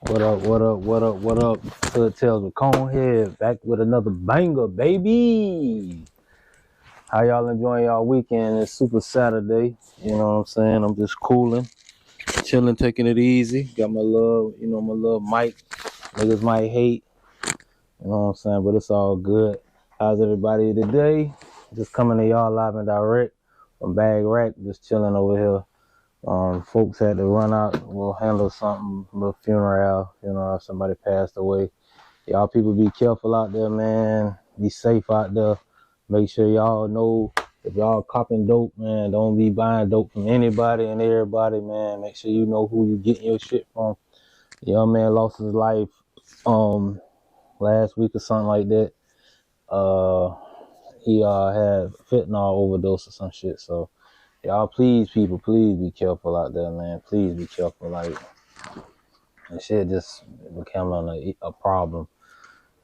What up, what up, what up, what up? Hood Tales with ConeHead, back with another banger, baby. How y'all enjoying y'all weekend? It's Super Saturday. You know what I'm saying? I'm just cooling, chilling, taking it easy. Got my little mic. Niggas might hate. You know what I'm saying? But it's all good. How's everybody today? Just coming to y'all live and direct from Bag Rack. Just chilling over here. Folks had to run out. We'll handle something, a little funeral. You know, if somebody passed away. Y'all people be careful out there, man. Be safe out there. Make sure y'all know if y'all copping dope, man, don't be buying dope from anybody and everybody, man. Make sure you know who you getting your shit from. Young man lost his life last week or something like that. He had fentanyl overdose or some shit. So y'all please be careful out there, man. Please be careful. Like, and shit just becoming a problem.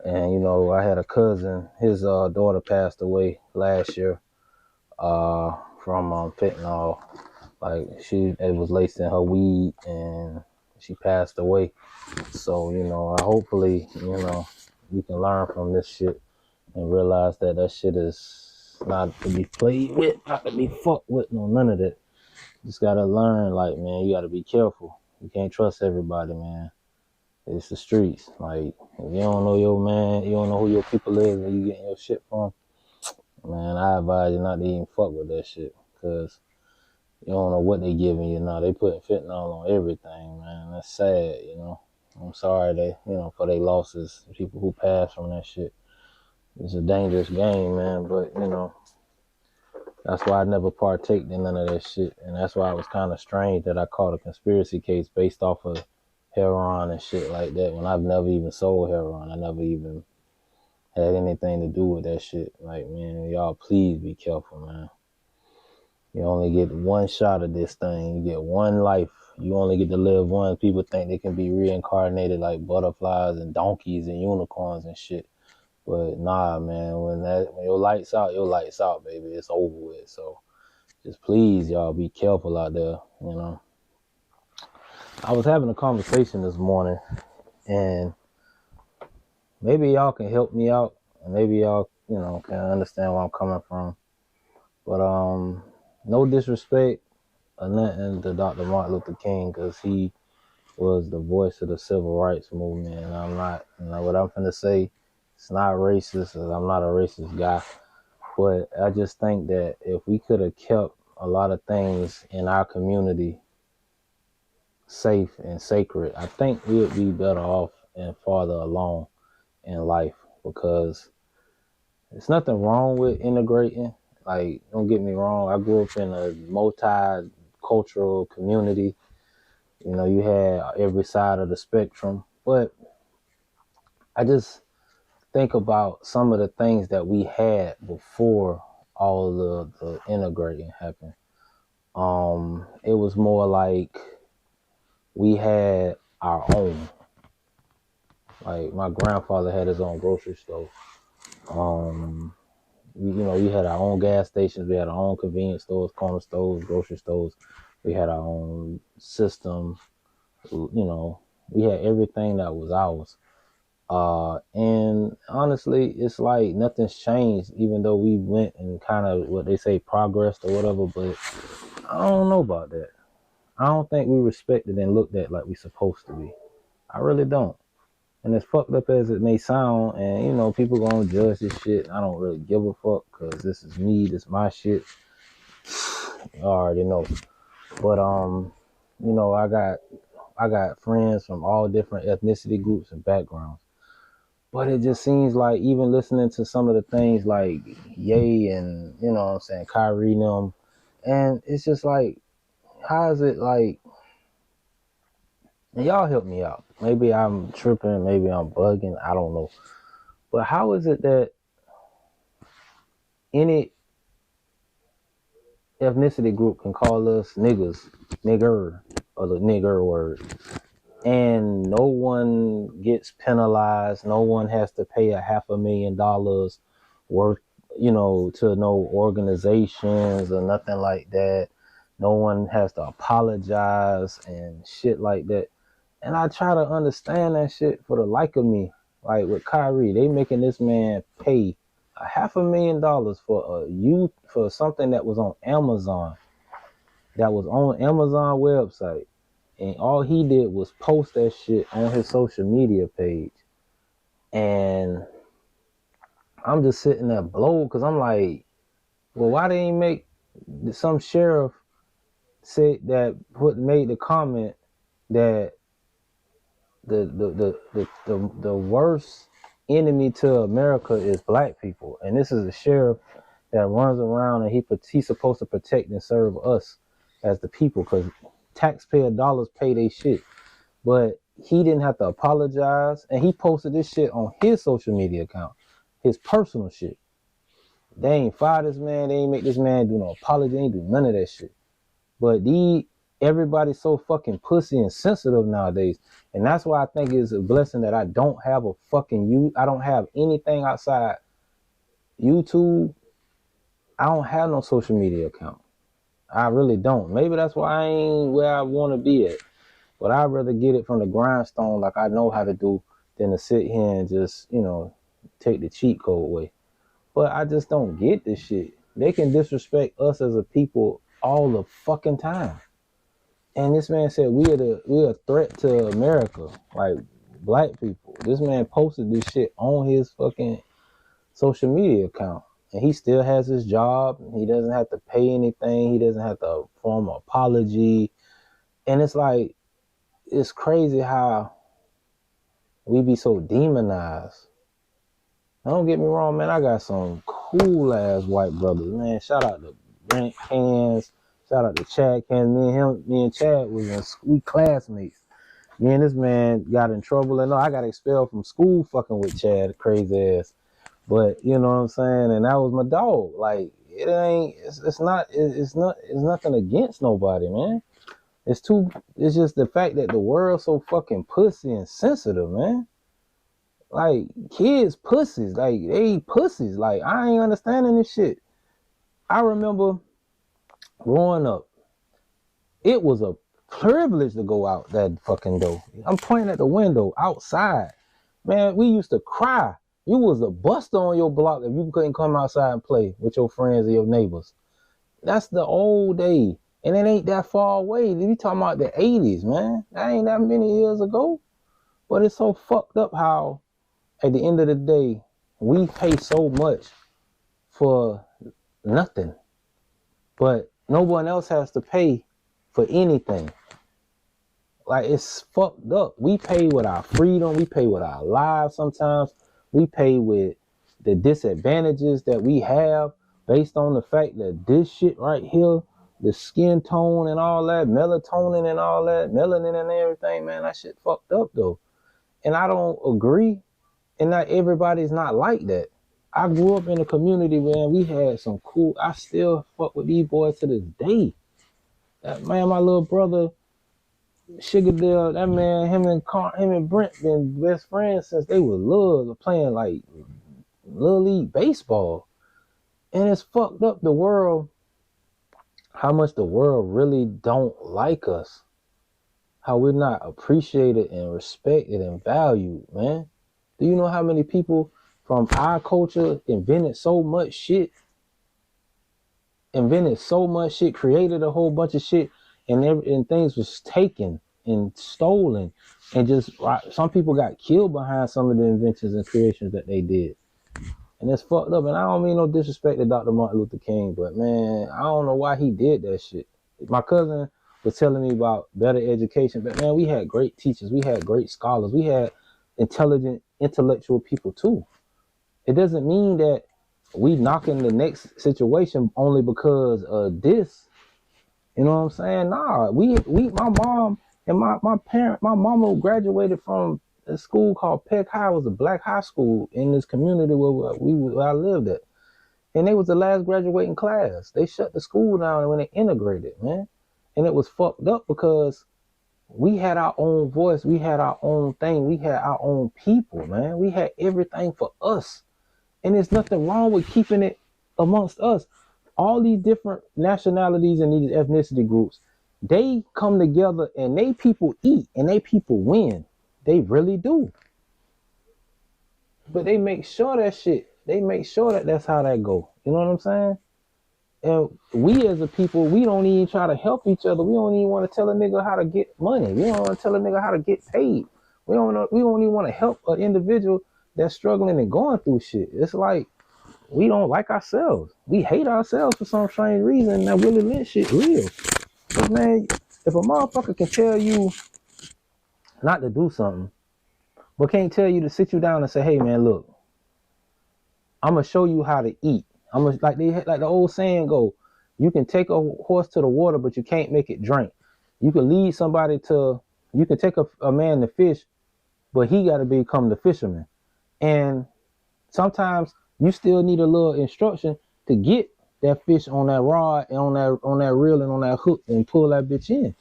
And you know, I had a cousin. His daughter passed away last year from fentanyl. Like it was laced in her weed, and she passed away. So you know, hopefully, you know, we can learn from this shit and realize that shit is not to be played with, not to be fucked with, no none of that. Just gotta learn, like, man, you gotta be careful. You can't trust everybody, man. It's the streets. Like, if you don't know your man, you don't know who your people is, where you getting your shit from, man, I advise you not to even fuck with that shit. Because you don't know what they giving you now. They putting fentanyl on everything, man. That's sad, you know. I'm sorry for their losses, people who pass from that shit. It's a dangerous game, man, but, you know, that's why I never partaked in none of that shit. And that's why it was kind of strange that I caught a conspiracy case based off of heroin and shit like that when I've never even sold heroin. I never even had anything to do with that shit. Like, man, y'all please be careful, man. You only get one shot of this thing. You get one life. You only get to live one. People think they can be reincarnated like butterflies and donkeys and unicorns and shit. But nah, man, when your lights out, baby. It's over with. So just please, y'all, be careful out there, you know. I was having a conversation this morning, and maybe y'all can help me out, and maybe y'all, you know, can understand where I'm coming from. But no disrespect or nothing to Dr. Martin Luther King, because he was the voice of the civil rights movement, and I'm not, you know, what I'm finna say, it's not racist, I'm not a racist guy, but I just think that if we could have kept a lot of things in our community safe and sacred, I think we would be better off and farther along in life, because there's nothing wrong with integrating. Like, don't get me wrong, I grew up in a multicultural community. You know, you had every side of the spectrum, but I just think about some of the things that we had before all of the integrating happened. It was more like we had our own. Like, my grandfather had his own grocery store. We had our own gas stations. We had our own convenience stores, corner stores, grocery stores. We had our own system. You know, we had everything that was ours. And honestly, it's like nothing's changed, even though we went and kind of, what they say, progressed or whatever. But I don't know about that. I don't think we respected and looked at like we supposed to be. I really don't. And as fucked up as it may sound, and you know, people gonna judge this shit, I don't really give a fuck, because this is me, this is my shit. You already know. But you know, I got friends from all different ethnicity groups and backgrounds. But it just seems like, even listening to some of the things like Ye and, you know what I'm saying, Kyrie and them, and it's just like, how is it like, and y'all help me out. Maybe I'm tripping, maybe I'm bugging, I don't know. But how is it that any ethnicity group can call us niggas, nigger, or the nigger word, and no one gets penalized, no one has to pay $500,000 worth, you know, to no organizations or nothing like that. No one has to apologize and shit like that. And I try to understand that shit for the like of me. Like with Kyrie, they making this man pay $500,000 for something that was on Amazon. That was on Amazon website. And all he did was post that shit on his social media page. And I'm just sitting there blown because I'm like, well, why they ain't make some sheriff say that made the comment that the worst enemy to America is black people, and this is a sheriff that runs around and he's supposed to protect and serve us as the people because taxpayer dollars pay they shit. But he didn't have to apologize, and he posted this shit on his social media account, his personal shit. They ain't fire this man. They ain't make this man do no apology. They ain't do none of that shit. But everybody's so fucking pussy and sensitive nowadays. And that's why I think it's a blessing that I don't have I don't have anything outside YouTube. I don't have no social media account. I really don't. Maybe that's why I ain't where I want to be at. But I'd rather get it from the grindstone like I know how to do than to sit here and just, take the cheat code away. But I just don't get this shit. They can disrespect us as a people all the fucking time. And this man said we're a threat to America, like black people. This man posted this shit on his fucking social media account. And he still has his job. He doesn't have to pay anything. He doesn't have to form an apology. And it's like, it's crazy how we be so demonized. Now, don't get me wrong, man. I got some cool ass white brothers, man. Shout out to Brent Hands. Shout out to Chad Hands. Me and Chad we classmates. Me and this man got in trouble, and I got expelled from school fucking with Chad, crazy ass. But you know what I'm saying? And that was my dog. Like it's nothing against nobody, man. It's just the fact that the world's so fucking pussy and sensitive, man. Like, kids pussies. Like, they pussies. Like, I ain't understanding this shit. I remember growing up, it was a privilege to go out that fucking door. I'm pointing at the window outside. Man, we used to cry. You was a buster on your block if you couldn't come outside and play with your friends or your neighbors. That's the old day. And it ain't that far away. You talking about the 80s, man. That ain't that many years ago. But it's so fucked up how, at the end of the day, we pay so much for nothing. But no one else has to pay for anything. Like, it's fucked up. We pay with our freedom. We pay with our lives sometimes. We pay with the disadvantages that we have based on the fact that this shit right here, the skin tone and all that, melatonin and all that, melanin and everything, man, that shit fucked up though. And I don't agree. And not everybody's not like that. I grew up in a community where we had some cool, I still fuck with these boys to this day. That man, my little brother, Sugar Dale, that man, him and Brent been best friends since they were little, playing like little league baseball. And it's fucked up the world, how much the world really don't like us. How we're not appreciated and respected and valued, man. Do you know how many people from our culture invented so much shit, created a whole bunch of shit, and things was taken and stolen, and just some people got killed behind some of the inventions and creations that they did. And it's fucked up. And I don't mean no disrespect to Dr. Martin Luther King, but man, I don't know why he did that shit. My cousin was telling me about better education, but man, we had great teachers, we had great scholars, we had intelligent, intellectual people too. It doesn't mean that we knocking the next situation only because of this. You know what I'm saying? Nah, my mom and my mama graduated from a school called Peck High. It was a black high school in this community where I lived at. And they was the last graduating class. They shut the school down when they integrated, man. And it was fucked up because we had our own voice. We had our own thing. We had our own people, man. We had everything for us. And there's nothing wrong with keeping it amongst us. All these different nationalities and these ethnicity groups, they come together and they people eat and they people win. They really do. But they make sure they make sure that that's how that go. You know what I'm saying? And we as a people, we don't even try to help each other. We don't even want to tell a nigga how to get money. We don't want to tell a nigga how to get paid. We don't even want to help an individual that's struggling and going through shit. It's like we don't like ourselves. We hate ourselves for some strange reason. And that Willie Lynch shit real. But man, if a motherfucker can tell you not to do something, but can't tell you to sit you down and say, hey man, look, I'm gonna show you how to eat. I'm gonna, like the old saying go, you can take a horse to the water, but you can't make it drink. You can lead somebody to, you can take a man to fish, but he gotta become the fisherman. And sometimes you still need a little instruction to get that fish on that rod and on that reel and on that hook and pull that bitch in.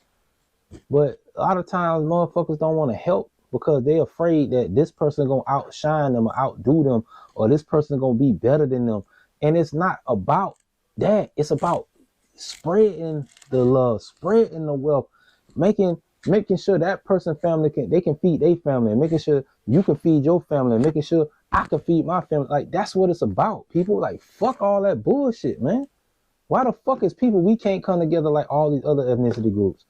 But a lot of times motherfuckers don't want to help because they're afraid that this person gonna outshine them or outdo them, or this person gonna be better than them. And it's not about that. It's about spreading the love, spreading the wealth, making sure that person's family can feed their family, and making sure you can feed your family, and making sure I can feed my family. Like, that's what it's about. People, like, fuck all that bullshit, man. Why the fuck is people, we can't come together like all these other ethnicity groups?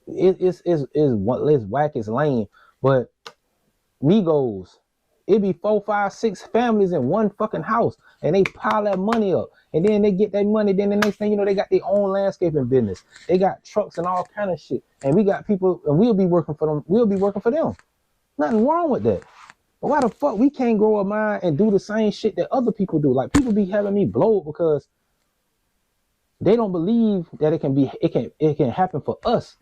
It's whack, it's lame. But Migos, it be 4, 5, 6 families in one fucking house, and they pile that money up, and then they get that money. Then the next thing you know, they got their own landscaping business. They got trucks and all kind of shit. And we got people, and we'll be working for them. We'll be working for them. Nothing wrong with that. But why the fuck we can't grow a mind and do the same shit that other people do? Like, people be having me blow because they don't believe that it can happen for us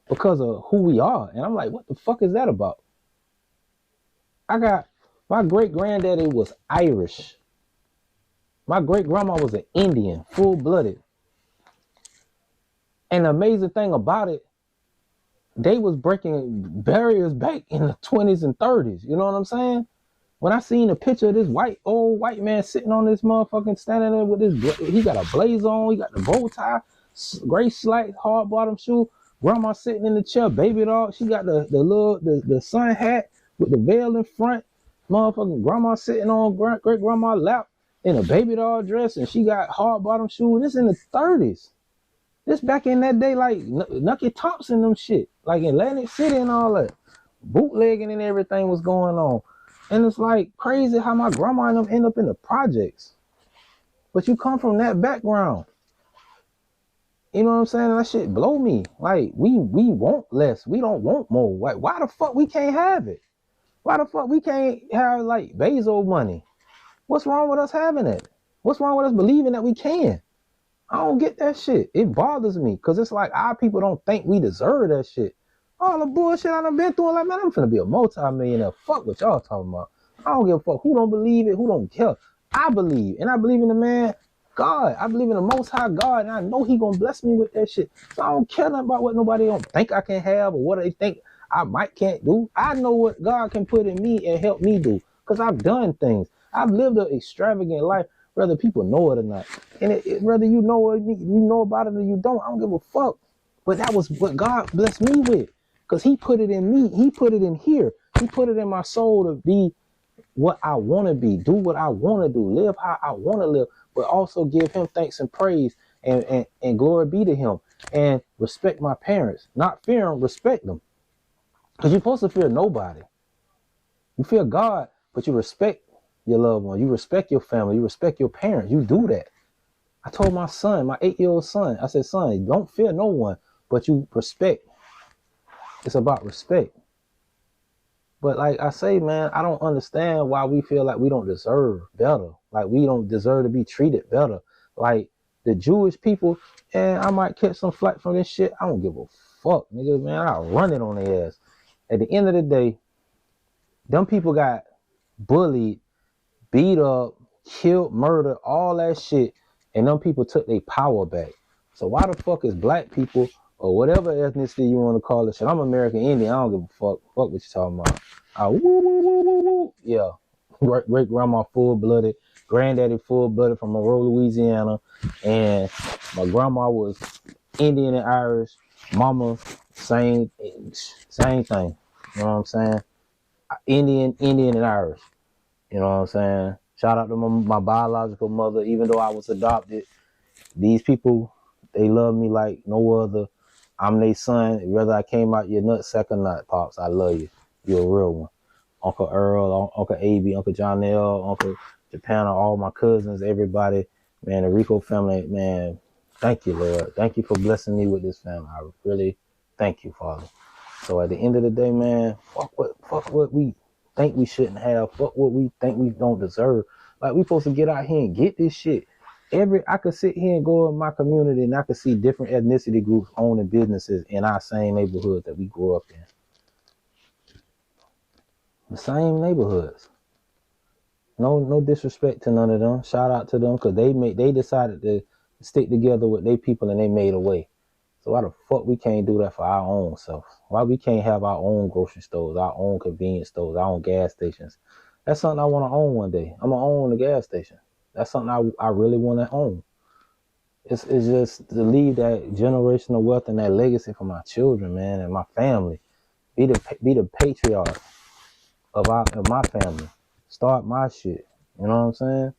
because of who we are. And I'm like, what the fuck is that about? My great granddaddy was Irish. My great grandma was an Indian, full-blooded. And the amazing thing about it, they was breaking barriers back in the 20s and 30s. You know what I'm saying? When I seen a picture of this old white man sitting on this motherfucking standing there with this, he got a blazer on, he got the bow tie, gray slacks, hard bottom shoe. Grandma sitting in the chair, baby doll. She got the sun hat with the veil in front. Motherfucking grandma sitting on great grandma's lap in a baby doll dress, and she got hard bottom shoes. This in the 30s. This back in that day, like Nucky Thompson them shit, like Atlantic City and all that, bootlegging and everything was going on. And it's like crazy how my grandma and them end up in the projects. But you come from that background. You know what I'm saying? That shit blow me. Like, we want less. We don't want more. Like, why the fuck we can't have it? Why the fuck we can't have, like, Bezos money? What's wrong with us having it? What's wrong with us believing that we can? I don't get that shit. It bothers me because it's like our people don't think we deserve that shit. All the bullshit I done been through, I'm like, man, I'm finna be a multi-millionaire. Fuck what y'all talking about. I don't give a fuck who don't believe it, who don't care. I believe, and I believe in the man God. I believe in the Most High God, and I know he gonna bless me with that shit. So I don't care nothing about what nobody don't think I can have or what they think I can't do. I know what God can put in me and help me do because I've done things. I've lived an extravagant life, whether people know it or not. And whether you know it, you know about it or you don't, I don't give a fuck. But that was what God blessed me with because he put it in me. He put it in here. He put it in my soul to be what I want to be, do what I want to do, live how I want to live, but also give him thanks and praise and glory be to him and respect my parents. Not fear them, respect them. Because you're supposed to fear nobody. You fear God, but you respect your loved one. You respect your family. You respect your parents. You do that. I told my son, my 8-year-old son, I said, son, don't fear no one, but you respect. It's about respect. But like I say, man, I don't understand why we feel like we don't deserve better. Like we don't deserve to be treated better. Like the Jewish people, and I might catch some flack from this shit. I don't give a fuck, nigga, man. I'll run it on their ass. At the end of the day, them people got bullied, beat up, killed, murdered, all that shit, and them people took their power back. So why the fuck is black people or whatever ethnicity you want to call it? Shit, I'm American Indian. I don't give a fuck. Fuck what you talking about. Woo, woo, woo, woo, woo. Yeah. Great grandma full-blooded, granddaddy full-blooded from Monroe, Louisiana, and my grandma was Indian and Irish. Mama, same thing. You know what I'm saying? Indian and Irish. You know what I'm saying? Shout out to my biological mother. Even though I was adopted, these people, they love me like no other. I'm their son. Whether I came out your nutsack or not, Pops, I love you. You're a real one. Uncle Earl, Uncle A.B., Uncle John L., Uncle Japan, all my cousins, everybody, man, the Rico family, man, thank you, Lord. Thank you for blessing me with this family. I really thank you, Father. So at the end of the day, man, fuck what we think we shouldn't have. Fuck what we think we don't deserve. Like, we supposed to get out here and get this shit. I could sit here and go in my community and I could see different ethnicity groups owning businesses in our same neighborhood that we grew up in. The same neighborhoods. No disrespect to none of them. Shout out to them because they decided to stick together with their people and they made a way. So why the fuck we can't do that for our own self? Why we can't have our own grocery stores, our own convenience stores, our own gas stations? That's something I want to own one day. I'm gonna own a gas station. That's something I really want to own. It's just to leave that generational wealth and that legacy for my children, man, and my family. Be the patriarch of my family. Start my shit. You know what I'm saying?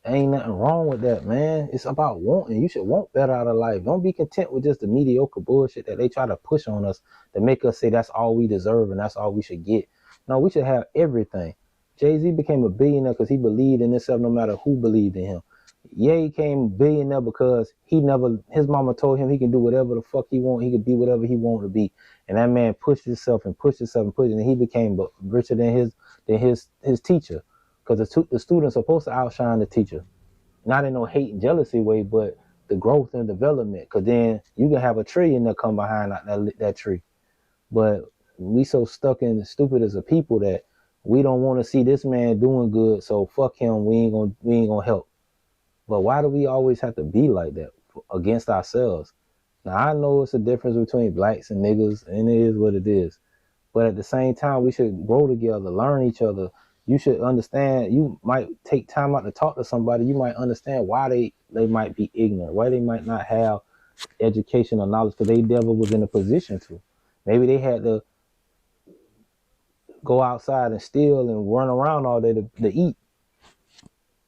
Ain't nothing wrong with that, man. It's about wanting. You should want better out of life. Don't be content with just the mediocre bullshit that they try to push on us to make us say that's all we deserve and that's all we should get. No, we should have everything. Jay-Z became a billionaire because he believed in himself no matter who believed in him. Ye became a billionaire because his mama told him he can do whatever the fuck he want. He could be whatever he wanted to be. And that man pushed himself and pushed himself and pushed it, and he became richer than his teacher. Because the student's supposed to outshine the teacher. Not in no hate and jealousy way, but the growth and development. Because then you can have a tree and they'll come behind that tree. But we so stuck and stupid as a people that we don't want to see this man doing good, so fuck him, we ain't gonna help. But why do we always have to be like that against ourselves? Now, I know it's a difference between blacks and niggas, and it is what it is. But at the same time, we should grow together, learn each other. You should understand, you might take time out to talk to somebody. You might understand why they might be ignorant, why they might not have education or knowledge, because they never was in a position to. Maybe they had to go outside and steal and run around all day to eat,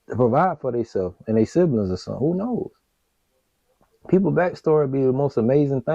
to provide for themselves and their siblings or something. Who knows? People backstory be the most amazing thing.